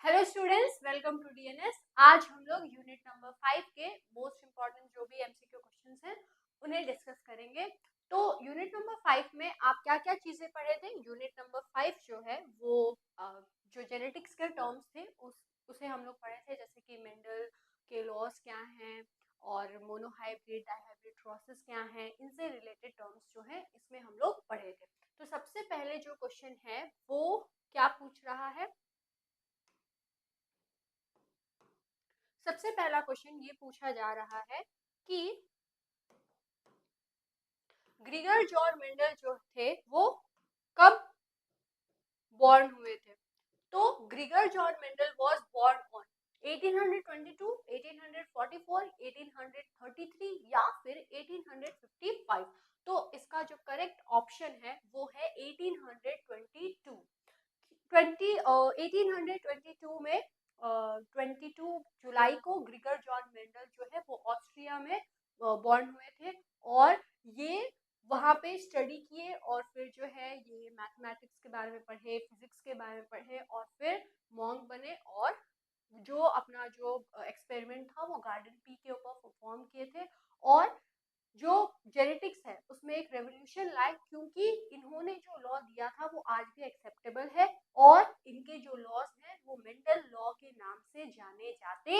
Hello students, welcome to DNS. आज हम लोग यूनिट नंबर 5 के मोस्ट इम्पॉर्टेंट जो भी एमसीक्यू क्वेश्चंस हैं उन्हें डिस्कस करेंगे। तो यूनिट नंबर 5 में आप क्या क्या चीजें पढ़े थे? यूनिट नंबर 5 जो है वो जो जेनेटिक्स के टर्म्स थे उसे हम लोग पढ़े थे, जैसे कि मेंडल के लॉज क्या हैं और मोनोहाइब्रिड डाइहाइब्रिड प्रोसेस क्या है, इनसे रिलेटेड टर्म्स जो है इसमें हम लोग पढ़े थे। तो सबसे पहले जो क्वेश्चन है वो क्या पूछ रहा है? सबसे पहला क्वेश्चन ये पूछा जा रहा है कि ग्रीगर जॉर्ज मेंडल जो थे वो कब बॉर्न हुए थे? तो ग्रीगर George Mendel was born on 1822, 1844, 1833 या फिर 1855। तो इसका जो करेक्ट ऑप्शन है वो है 1822। 1822 में 22 जुलाई को ग्रीगर जॉन मेंडल जो है वो ऑस्ट्रिया में बॉर्न हुए थे और ये वहाँ पे स्टडी किए और फिर जो है ये मैथमेटिक्स के बारे में पढ़े, फिजिक्स के बारे में पढ़े और फिर मॉन्क बने और जो अपना जो एक्सपेरिमेंट था वो गार्डन पी के ऊपर परफॉर्म किए थे। और जो जेनेटिक्स है उसमें एक रेवोल्यूशन लाए, क्योंकि इन्होंने जो लॉ दिया था वो आज भी एक्सेप्टेबल है और इनके जो लॉज हैं वो मेंडल लॉ के नाम से जाने जाते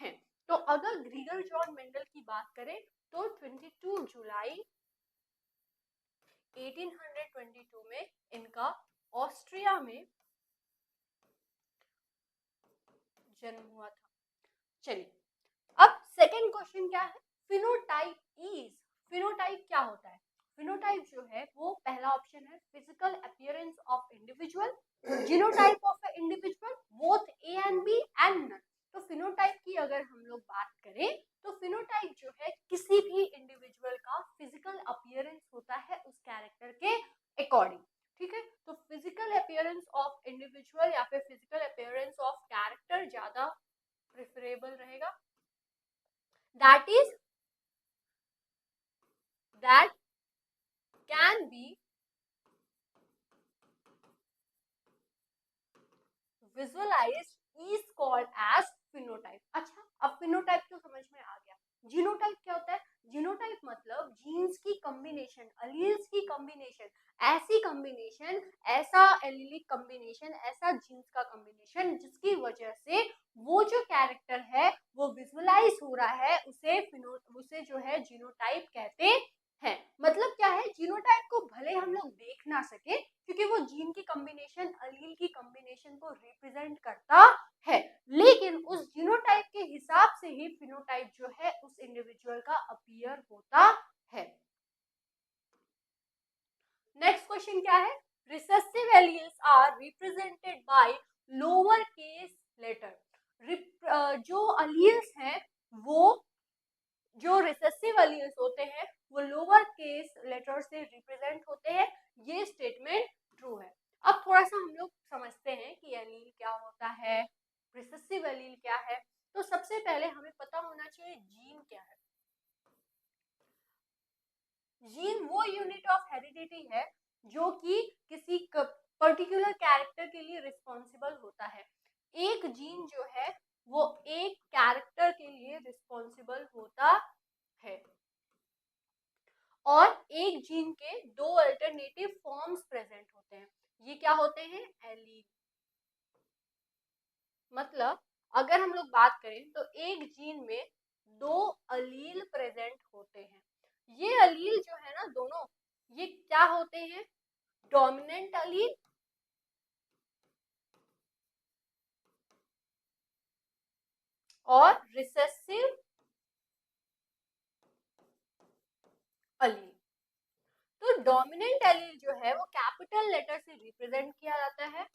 हैं। तो अगर ग्रीगर जॉन मेंडल की बात करें तो 22 जुलाई 1822 में इनका ऑस्ट्रिया में जन्म हुआ था। चलिए, अब सेकेंड क्वेश्चन क्या है? फिनोटाइप क्या होता है? फिनोटाइप जो है वो पहला ऑप्शन है physical appearance of individual, genotype of a individual, both A and B and none. तो फिनोटाइप की अगर हम लोग बात करें तो फिनोटाइप जो है किसी भी इंडिविजुअल का फिजिकल अपीयरेंस होता है उस कैरेक्टर के अकॉर्डिंग। ठीक है, तो फिजिकल अपीयरेंस ऑफ इंडिविजुअल या फिर फिजिकल अपीयरेंस ऑफ कैरेक्टर ज्यादा प्रेफरेबल रहेगा। that can be visualized is called as phenotype। अच्छा, अब phenotype तो समझ में आ गया। जीनोटाइप क्या होता है? जीनोटाइप मतलब जीन्स की कॉम्बिनेशन, अलील्स की कॉम्बिनेशन, ऐसी कॉम्बिनेशन, ऐसा एलिलिक कॉम्बिनेशन, ऐसा जीन्स का कॉम्बिनेशन जिसकी वजह से वो जो कैरेक्टर है वो विजुअलाइज हो रहा है, उसे जो है जीनोटाइप कहते हैं। मतलब क्या है? जीनोटाइप को भले हम लोग देख ना सके क्योंकि वो जीन की कॉम्बिनेशन, अलील की कॉम्बिनेशन को रिप्रेजेंट करता है, लेकिन उस जीनोटाइप के हिसाब से ही फिनोटाइप जो है उस इंडिविजुअल का अपीयर होता है। नेक्स्ट क्वेश्चन क्या है? Recessive alleles are represented by lower case letter. जो अलील्स हैं वो, जो रिसेसिव एलील्स होते हैं वो लोअर केस लेटर से रिप्रेजेंट होते हैं। ये स्टेटमेंट ट्रू है। अब थोड़ा सा हम लोग समझते हैं कि एलील क्या होता है, रिसेसिव एलील क्या है। तो सबसे पहले हमें पता होना चाहिए जीन क्या है। जीन वो यूनिट ऑफ हेरिडिटी है जो कि किसी पर्टिकुलर कैरेक्टर के लिए रिस्पॉन्सिबल होता है। एक जीन जो है वो एक कैरेक्टर के लिए रिस्पॉन्सिबल होता है और एक जीन के दो अल्टरनेटिव फॉर्म्स प्रेजेंट होते हैं। ये क्या होते हैं? एलील। मतलब अगर हम लोग बात करें तो एक जीन में दो अलील प्रेजेंट होते हैं। ये अलील जो है ना दोनों, ये क्या होते हैं? डोमिनेंट अलील और रिसेसिव अलील। तो डोमिनेंट एलील जो है वो कैपिटल लेटर से रिप्रेजेंट किया जाता है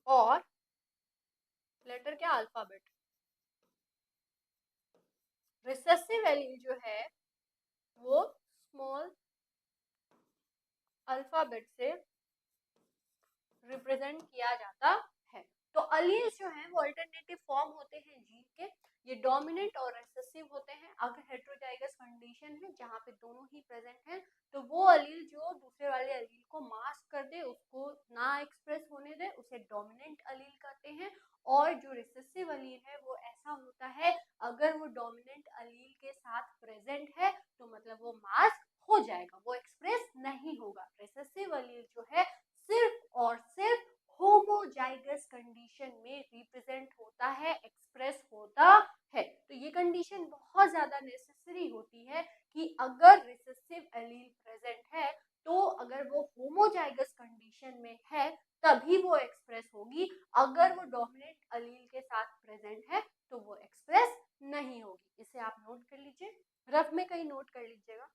और लेटर क्या? अल्फाबेट। रिसेसिव एलील जो है वो स्मॉल अल्फाबेट से रिप्रेजेंट किया जाता है। तो अलील्स जो है वो अल्टरनेटिव फॉर्म होते हैं जीन के। ये डोमिनेंट और रिसेसिव होते हैं। अगर हेटेरोजाइगस कंडीशन है जहाँ पे दोनों ही प्रेजेंट हैं तो वो अलील जो दूसरे वाले अलील को मास्क कर दे, उसको ना एक्सप्रेस होने दे, उसे डोमिनेंट अलील कहते हैं। और जो रिसेसिव अलील है वो ऐसा होता है, अगर वो डोमिनेंट अलील के साथ प्रेजेंट है तो मतलब वो मास्क हो जाएगा, वो एक्सप्रेस नहीं होगा। रिसेसिव अलील जो है सिर्फ और सिर्फ होमोजाइगस कंडीशन में रिप्रेजेंट होता है, एक्सप्रेस होता है। तो ये कंडीशन बहुत ज्यादा नेसेसरी होती है कि अगर रिसेसिव एलील प्रेजेंट है तो अगर वो होमोजाइगस कंडीशन में है तभी वो एक्सप्रेस होगी। अगर वो डोमिनेंट एलील के साथ प्रेजेंट है तो वो एक्सप्रेस नहीं होगी। इसे आप नोट कर लीजिए, रफ में कहीं नोट कर लीजिएगा।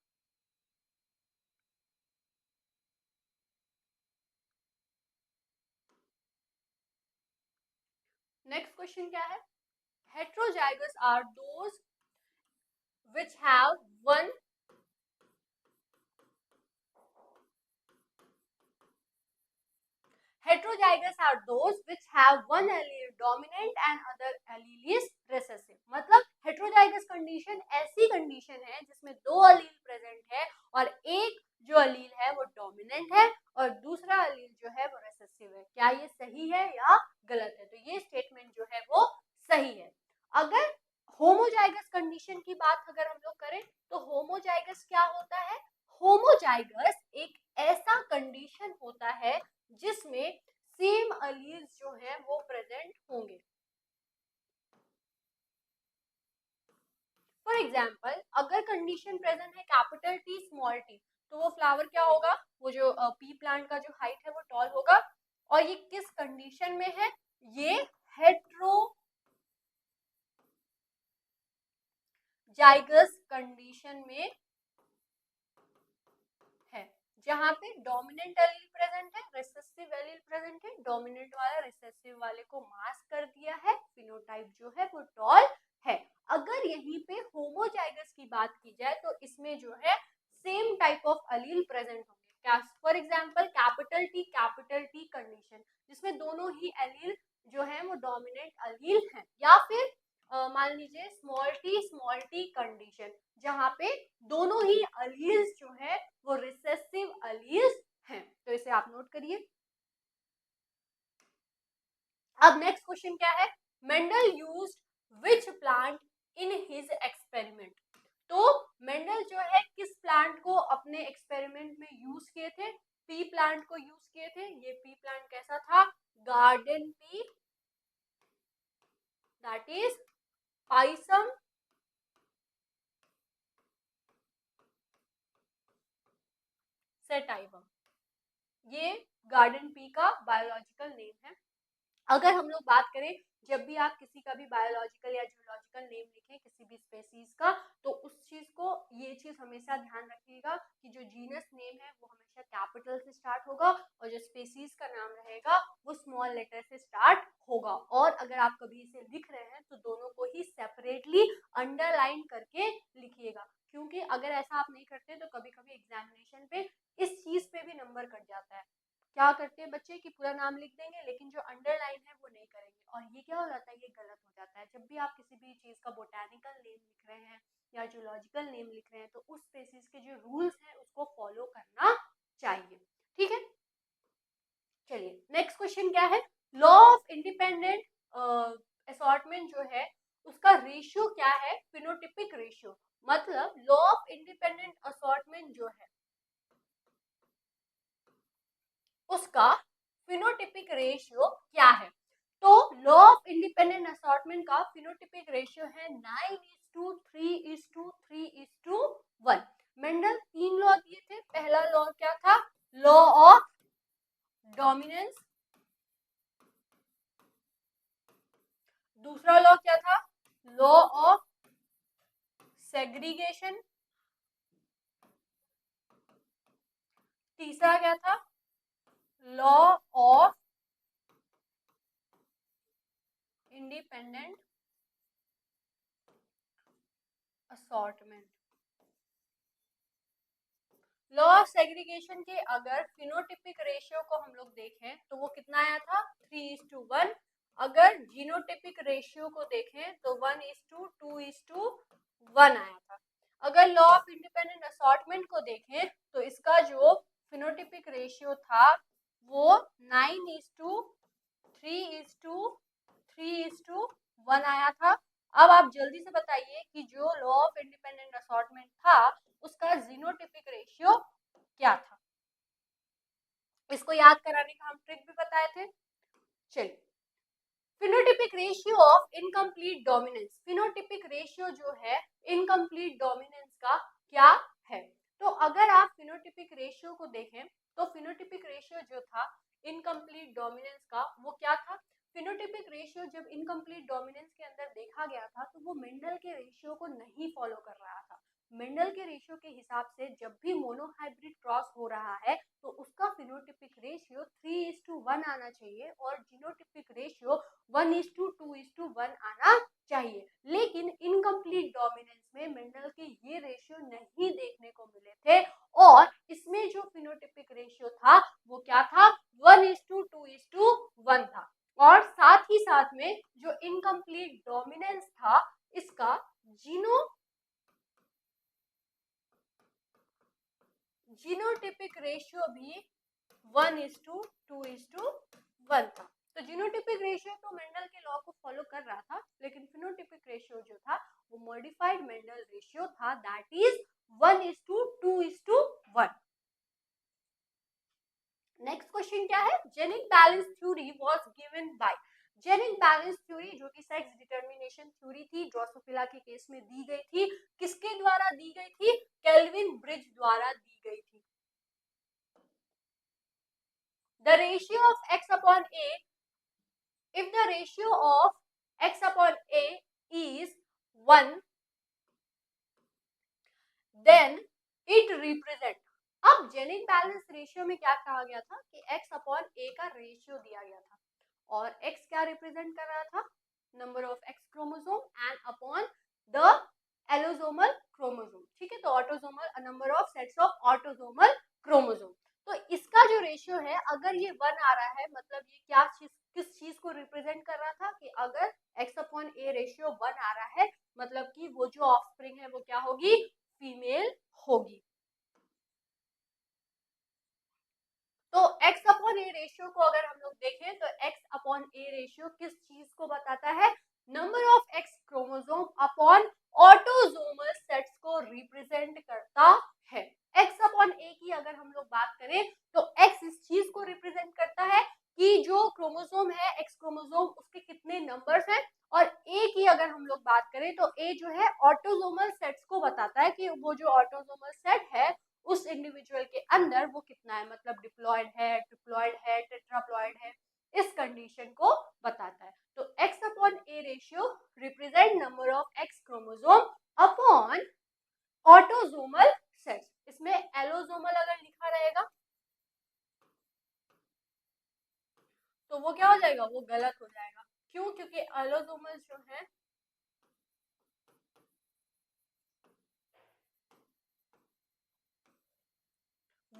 नेक्स्ट क्वेश्चन क्या है? Heterozygous are those which have one heterozygous are those which have one allele dominant and other allele is recessive। मतलब heterozygous condition ऐसी condition है जिसमें दो allele present है और एक जो allele है वो dominant है और दूसरा allele जो है वो recessive है। क्या ये सही है या गलत है? तो ये statement जो है वो सही है। अगर होमोजाइगस कंडीशन की बात अगर हम लोग करें तो होमोजाइगस क्या होता है? होमोजाइगस एक ऐसा कंडीशन होता है जिसमें सेम अलील्स जो है वो प्रेजेंट होंगे। फॉर एग्जाम्पल अगर कंडीशन प्रेजेंट है कैपिटल टी स्मॉल टी तो वो फ्लावर क्या होगा? वो जो पी प्लांट का जो हाइट है वो टॉल होगा। और ये किस कंडीशन में है? ये हेटेरोजाइगस कंडीशन में है जहाँ पे डोमिनेंट एलील प्रेजेंट है, रिसेसिव एलील प्रेजेंट है। डोमिनेंट वाला रिसेसिव वाले को मास्क कर दिया है, फिनोटाइप जो है वो टॉल है। अगर यहीं पे होमोजाइगस की बात की जाए तो इसमें जो है same type of Aleel present होंगे। For example capital T condition जिसमें दोनों ही एलील जो है वो डोमिनेंट अलील हैं, या फिर मान लीजिए स्मॉल टी कंडीशन जहाँ पे दोनों ही अलील्स जो है वो रिसेसिव अलील्स हैं। तो इसे आप नोट करिए। अब नेक्स्ट क्वेश्चन क्या है? Mendel used which plant in his experiment. तो मेंडल जो है किस प्लांट को अपने एक्सपेरिमेंट में यूज किए थे? पी प्लांट को यूज किए थे। ये पी प्लांट कैसा था? Garden pea, that is Pisum sativum. ये गार्डन पी का बायोलॉजिकल नेम है। अगर हम लोग बात करें, जब भी आप किसी का भी बायोलॉजिकल या जूलॉजिकल नेम लिखें किसी भी स्पेसीज का, तो उस चीज को ये चीज हमेशा ध्यान रखिएगा कि जो जीनस नेम है वो हमेशा कैपिटल से स्टार्ट होगा और जो स्पेसीज का नाम रहेगा वो स्मॉल लेटर से स्टार्ट होगा। और अगर आप कभी इसे लिख रहे हैं तो दोनों को ही सेपरेटली अंडरलाइन करके लिखिएगा, क्योंकि अगर ऐसा आप नहीं करते तो कभी कभी एग्जामिनेशन पे इस चीज पे भी नंबर कट जाता है। क्या करते हैं बच्चे कि पूरा नाम लिख देंगे लेकिन जो अंडरलाइन है वो नहीं करेंगे, और ये क्या हो जाता है? ये गलत हो जाता है। जब भी आप किसी भी चीज का बोटैनिकल नेम लिख रहे हैं या जूलॉजिकल नेम लिख रहे हैं तो उस स्पेसीज के जो रूल्स हैं उसको फॉलो करना चाहिए। ठीक है, चलिए नेक्स्ट क्वेश्चन क्या है? लॉ ऑफ इंडिपेंडेंट असॉर्टमेंट जो है उसका रेशियो क्या है? Phenotypic ratio. मतलब लॉ ऑफ इंडिपेंडेंट असॉर्टमेंट जो है उसका फिनोटिपिक रेशियो क्या है? तो लॉ ऑफ इंडिपेंडेंट असॉर्टमेंट का फिनोटिपिक रेशियो है 9:3:3:1। मेंडल 3 लॉ दिए थे। पहला लॉ क्या था? Law of dominance. दूसरा लॉ क्या था? Law of segregation. तीसरा क्या था? Law of independent assortment. Law of segregation के अगर फिनोटिपिक रेशियो को हम लोग देखें तो वो कितना आया था? 3:1। अगर जीनोटिपिक रेशियो को देखें तो 1:2:1 आया था। अगर लॉ ऑफ इंडिपेंडेंट असॉर्टमेंट को देखें तो इसका जो फिनोटिपिक रेशियो था वो 9:3:3:1 आया था। अब आप जल्दी से बताइए कि जो लॉ ऑफ इंडिपेंडेंट असॉर्टमेंट था उसका जीनोटिपिक रेशियो क्या था। इसको याद कराने का हम ट्रिक भी बताए थे। चलिए, phenotypic ratio of incomplete dominance. Phenotypic ratio जो है इनकम्प्लीट डोमिनेंस का क्या है? तो अगर आप फिनोटिपिक रेशियो को देखें तो फिनोटिपिक रेशियो जो था इनकम्प्लीट डोमिनेंस का वो क्या था? फिनोटिपिक रेशियो जब इनकम्प्लीट डोमिनेंस के अंदर देखा गया था तो वो मेंडल के रेशियो को नहीं फॉलो कर रहा था। मेंडल के रेशियो के हिसाब से जब भी मोनोहाइब्रिड क्रॉस हो रहा है तो उसका फिनोटिपिक रेशियो 3:1 आना चाहिए और जीनोटिपिक रेशियो 1:2:1 आना चाहिए। लेकिन इनकम्प्लीट डोमिनेंस में मेंडल के ये रेशियो नहीं देखने को मिले थे और इसमें जो फिनोटिपिक रेशियो था वो क्या था? 1:2:1 था। और साथ ही साथ में जो इनकम्प्लीट डोमिनेंस था इसका जीनोटिपिक रेशियो भी 1:2:1 था। तो जीनोटिपिक रेशियो तो मेंडल के लॉ को फॉलो कर रहा था, लेकिन फिनोटिपिक रेशियो जो था वो मॉडिफाइड मेंडल रेशियो था, दैट इज 1:2:1। नेक्स्ट क्वेश्चन क्या है? Genic balance theory was given by. Genic balance theory जो कि सेक्स डिटरमिनेशन थ्योरी थी, ड्रोसोफिला के केस में दी गई थी, किसके द्वारा दी गई थी? केल्विन ब्रिज द्वारा दी गई थी। The ratio of x upon a, if the ratio of x upon a is 1, then it represent। अब जेनिक बैलेंस रेशियो में क्या कहा गया था कि x अपॉन a का रेशियो दिया गया था और x क्या रिप्रेजेंट कर रहा था? Number of x chromosome and upon the allosomal chromosome. ठीक है, तो autosomal number of sets of autosomal chromosome. तो इसका जो रेशियो है अगर ये 1 आ रहा है मतलब ये क्या चीज किस चीज को रिप्रेजेंट कर रहा था कि अगर x अपॉन a रेशियो 1 आ रहा है मतलब कि वो जो ऑफस्प्रिंग है वो क्या होगी? फीमेल होगी। तो x अपॉन ए रेशियो को अगर हम लोग देखें तो x अपॉन ए रेशियो किस चीज को बताता है? Number of x chromosome upon autosomal sets को रिप्रेजेंट करता है। x अपॉन ए की अगर हम लोग बात करें तो x इस चीज को रिप्रेजेंट करता है कि जो क्रोमोसोम है x क्रोमोसोम उसके कितने नंबर्स हैं, और a की अगर हम लोग बात करें तो a जो है ऑटोसोमल सेट्स को बताता है कि वो जो ऑटोसोमल सेट है उस इंडिविजुअल के अंदर वो कितना है, मतलब डिप्लॉयड है, ट्रिप्लॉयड है, टेट्राप्लॉयड है, इस कंडीशन को बताता है। तो x upon a ratio represent number of x chromosome upon autosomal sets. इसमें एलोसोमल अगर लिखा रहेगा तो वो क्या हो जाएगा? वो गलत हो जाएगा। क्यों? क्योंकि एलोसोमल जो है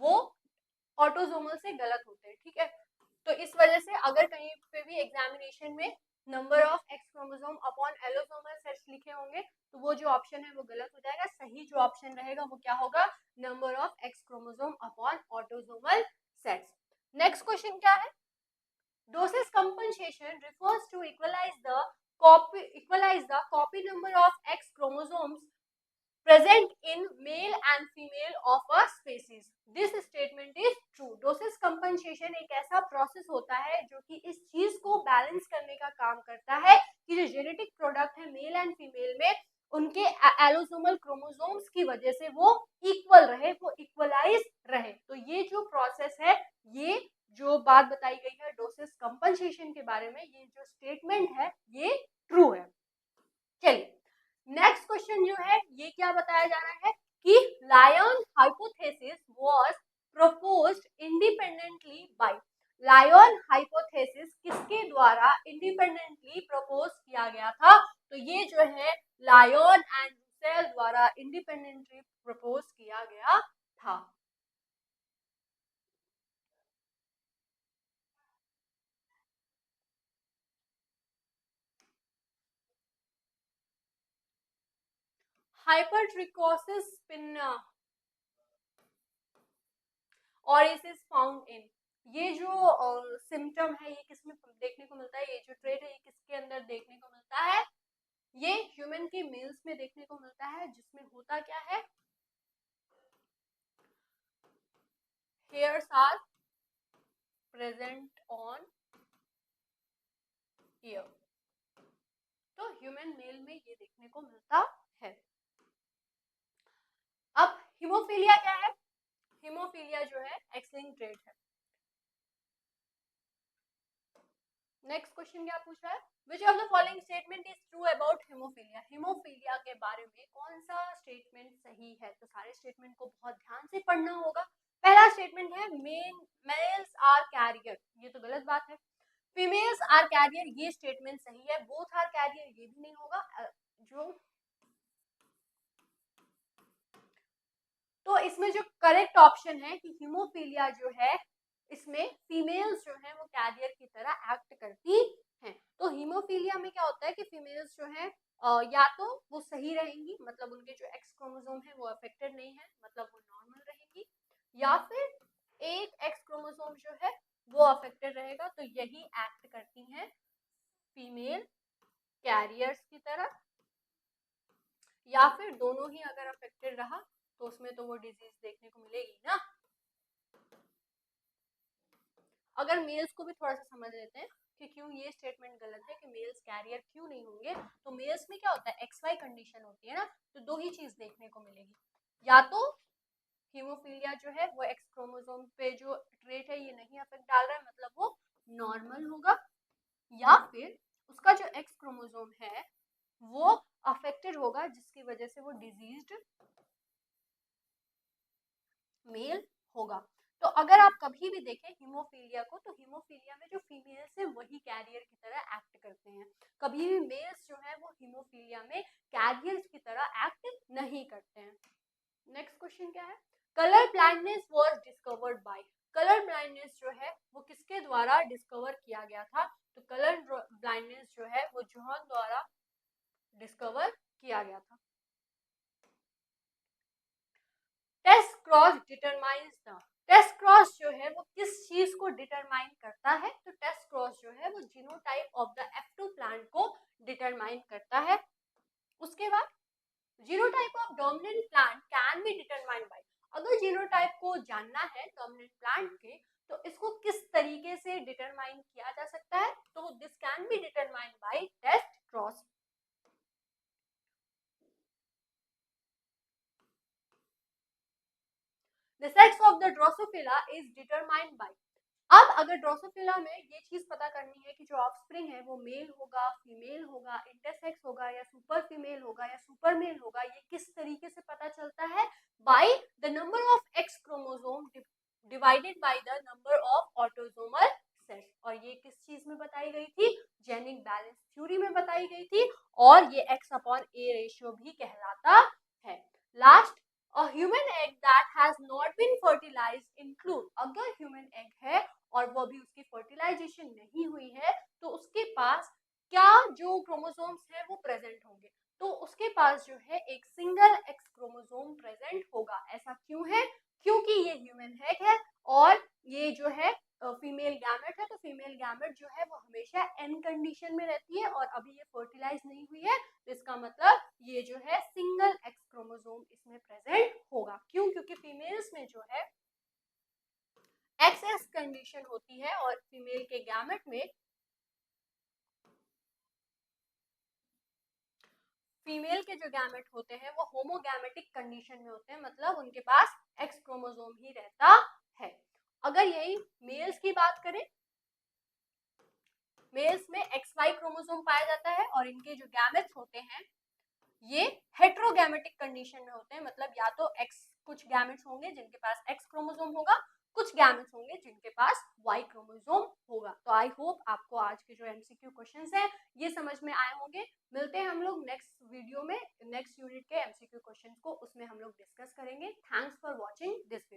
वो ऑटोसोमल से गलत होते हैं। ठीक है, तो इस वजह से अगर कहीं पे भी एग्जामिनेशन में number of X chromosome upon allosomal sets लिखे होंगे तो वो जो ऑप्शन है वो गलत हो जाएगा। सही जो ऑप्शन रहेगा वो क्या होगा? Number of X chromosome upon autosomal sets. Next question क्या है? Doses compensation refers to equalize the copy number of X chromosomes present in male and female of a species. This statement is true. Doses compensation एक ऐसा process होता है जो कि इस चीज को बैलेंस करने का काम करता है कि जो जेनेटिक प्रोडक्ट है मेल एंड फीमेल में उनके एलोसोमल क्रोमोसोम्स की वजह से वो इक्वल रहे, वो इक्वलाइज रहे। तो ये जो प्रोसेस है, ये जो बात बताई गई है डोसेस कंपनसेशन के बारे में, ये जो स्टेटमेंट है ये ट्रू है। चलिए, नेक्स्ट क्वेश्चन जो है ये क्या बताया जा रहा है कि Lyon hypothesis was proposed independently by. Lyon hypothesis किसके द्वारा इंडिपेंडेंटली प्रपोज किया गया था? तो ये जो है लायन एंड रुसेल द्वारा इंडिपेंडेंटली प्रपोज किया गया था। hypertrichosis pinna और इस इज फाउंड इन, ये जो सिम्टम है ये किसमें देखने को मिलता है, ये जो ट्रेट है ये किसके अंदर देखने को मिलता है, ये ह्यूमन के मेल्स में देखने को मिलता है, जिसमें होता क्या है, hairs are present on ear, तो ह्यूमन मेल में ये देखने को मिलता है। अब हीमोफीलिया क्या है, हीमोफीलिया जो है एक्स लिंक्ड ट्रेट है। नेक्स्ट क्वेश्चन क्या पूछ रहा है, which of the following statement is true about haemophilia, haemophilia के बारे में कौन सा स्टेटमेंट सही है, तो सारे स्टेटमेंट को बहुत ध्यान से पढ़ना होगा। पहला स्टेटमेंट है मेल्स आर कैरियर, ये तो गलत बात है। फीमेल्स आर कैरियर, ये स्टेटमेंट सही है। बोथ आर कैरियर, ये भी नहीं होगा। जो तो इसमें जो करेक्ट ऑप्शन है कि हीमोफीलिया जो है इसमें फीमेल्स जो है वो कैरियर की तरह एक्ट करती हैं। तो हीमोफीलिया में क्या होता है कि फीमेल्स जो है या तो वो सही रहेंगी, मतलब उनके जो एक्स क्रोमोसोम है वो अफेक्टेड नहीं है, मतलब वो नॉर्मल रहेंगी, या फिर एक एक्स क्रोमोसोम जो है वो अफेक्टेड रहेगा, तो यही एक्ट करती हैं फीमेल कैरियर्स की तरह, या फिर दोनों ही अगर अफेक्टेड रहा तो उसमें तो वो डिजीज देखने को मिलेगी ना। अगर मेल्स को भी थोड़ा सा समझ लेते हैं कि क्यों ये स्टेटमेंट गलत है कि मेल्स कैरियर क्यों नहीं होंगे, तो मेल्स में क्या होता है, एक्स वाई कंडीशन होती है ना, तो दो ही चीज देखने को मिलेगी, या तो हीमोफीलिया जो है वो एक्स क्रोमोसोम पे जो ट्रेट है ये नहीं अफेक्ट डाल रहा है, मतलब वो नॉर्मल होगा, या फिर उसका जो एक्स क्रोमोसोम है वो अफेक्टेड होगा जिसकी वजह से वो डिजीज्ड मेल होगा। तो अगर आप कभी भी देखें हीमोफीलिया को, तो हीमोफीलिया में जो फीमेल्स है वही कैरियर की तरह एक्ट करते हैं, कभी भी मेल्स जो है वो हीमोफीलिया में कैरियर्स की तरह एक्ट नहीं करते हैं। नेक्स्ट क्वेश्चन क्या है, colour blindness was discovered by, colour blindness जो है वो किसके द्वारा डिस्कवर किया गया था, तो कलर ब्लाइंडनेस जो है वो जॉन द्वारा डिस्कवर किया गया था। Test cross determines the, test cross जो है वो किस चीज को डिटरमाइन करता है, तो टेस्ट क्रॉस जो है वो genotype of the F2 plant को डिटरमाइन करता है। उसके बाद genotype of dominant plant can be determined bye, अगर जीनोटाइप को जानना है डोमिनेंट प्लांट के तो इसको किस तरीके से डिटरमाइन किया जा सकता है, तो this can be determined by test cross. The sex of the Drosophila is determined by, अब अगर ड्रोसोफिला में ये चीज पता करनी है कि जो ऑफस्प्रिंग है वो मेल होगा, फीमेल होगा, इंटरसेक्स होगा, या सुपर फीमेल होगा, या सुपर मेल होगा, ये किस तरीके से पता चलता है, by the number of X chromosome divided by the number of autosomal cells, और ये किस चीज में बताई गई थी, जेनिक बैलेंस थ्योरी में बताई गई थी, और ये x/a रेशियो भी कहलाता है। Last, A human egg that has not been fertilized include, अगर human egg है और वो अभी उसकी फर्टिलाइजेशन नहीं हुई है तो उसके पास क्या जो क्रोमोसोम्स है वो प्रेजेंट होंगे, तो उसके पास जो है एक सिंगल एक्स क्रोमोसोम प्रेजेंट होगा। ऐसा क्यों है, क्योंकि ये ह्यूमन एग है और ये जो है फीमेल गैमेट है, तो फीमेल गैमेट जो है वो हमेशा एन कंडीशन में रहती है और अभी ये फर्टिलाइज नहीं हुई है, तो इसका मतलब ये जो है सिंगल एक्स क्रोमोसोम इसमें प्रेजेंट होगा। क्यों, क्योंकि फीमेल्स में जो है एक्सएस कंडीशन होती है और फीमेल के गैमेट में फीमेल के जो गैमेट होते हैं वो होमोगैमेटिक कंडीशन में होते हैं, मतलब उनके पास एक्स क्रोमोसोम ही रहता है। अगर यही मेल्स की बात करें, मेल्स में एक्स वाई क्रोमोसोम पाया जाता है और इनके जो गैमेट्स होते हैं ये हेट्रोगैमेटिक कंडीशन में होते हैं, मतलब या तो एक्स कुछ गैमेट्स होंगे जिनके पास एक्स क्रोमोसोम होगा, कुछ गैमेट्स होंगे जिनके पास वाई क्रोमोसोम होगा। तो आई होप आपको आज के जो एमसीक्यू क्वेश्चंस हैं ये समझ में आए होंगे। मिलते हैं हम लोग नेक्स्ट वीडियो में, नेक्स्ट यूनिट के एमसीक्यू क्वेश्चंस को उसमें हम लोग डिस्कस करेंगे। Thanks for watching this.